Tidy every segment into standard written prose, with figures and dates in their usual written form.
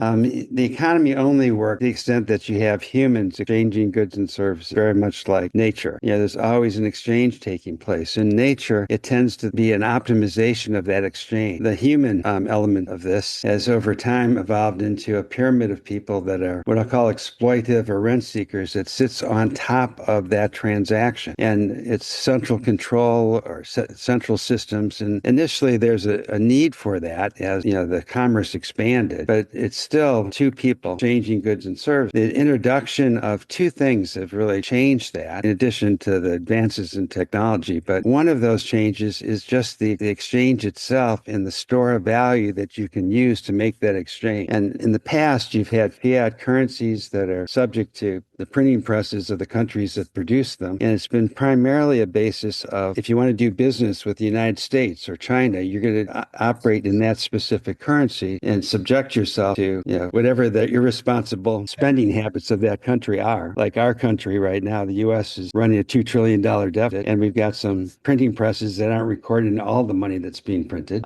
The economy only works to the extent that you have humans exchanging goods and services, very much like nature. There's always an exchange taking place. In nature, it tends to be an optimization of that exchange. The human element of this has over time evolved into a pyramid of people that are what I call exploitive or rent seekers that sits on top of that transaction. And it's central control or central systems. And initially, there's a need for that as the commerce expanded, but it's still two people exchanging goods and services. The introduction of two things have really changed that, in addition to the advances in technology. But one of those changes is just the exchange itself and the store of value that you can use to make that exchange. And in the past, you've had fiat currencies that are subject to the printing presses of the countries that produce them. And it's been primarily a basis of if you want to do business with the United States or China, you're going to operate in that specific currency and subject yourself to whatever the irresponsible spending habits of that country are. Like our country right now, the U.S. is running a $2 trillion deficit, and we've got some printing presses that aren't recording all the money that's being printed.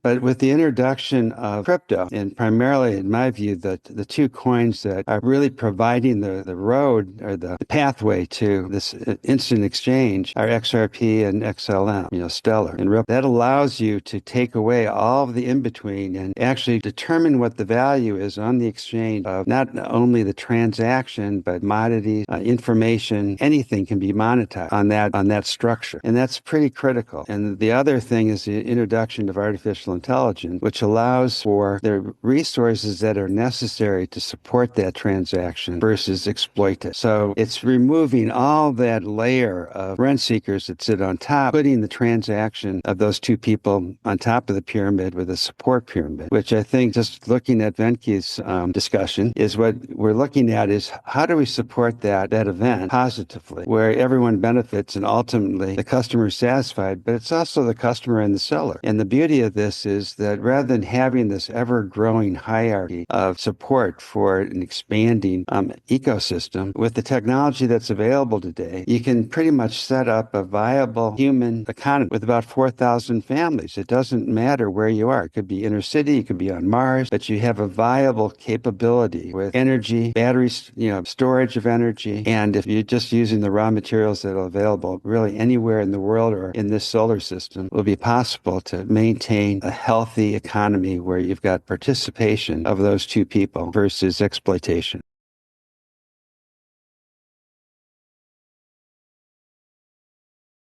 But with the introduction of crypto, and primarily, in my view, the two coins that are really providing the road or the pathway to this instant exchange are XRP and XLM, Stellar and Ripple. That allows you to take away all of the in-between and actually determine what the value is on the exchange of not only the transaction, but commodities, information, anything can be monetized on that structure. And that's pretty critical. And the other thing is the introduction of artificial intelligence, which allows for the resources that are necessary to support that transaction versus exploit it. So it's removing all that layer of rent seekers that sit on top, putting the transaction of those two people on top of the pyramid with a support pyramid, which I think just looking at Venke's discussion is what we're looking at is how do we support that event positively where everyone benefits and ultimately the customer is satisfied, but it's also the customer and the seller. And the beauty of this is that rather than having this ever-growing hierarchy of support for an expanding ecosystem, with the technology that's available today, you can pretty much set up a viable human economy with about 4,000 families. It doesn't matter where you are. It could be inner city, it could be on Mars, but you have a viable capability with energy, batteries, storage of energy. And if you're just using the raw materials that are available really anywhere in the world or in this solar system, it will be possible to maintain a healthy economy where you've got participation of those two people versus exploitation.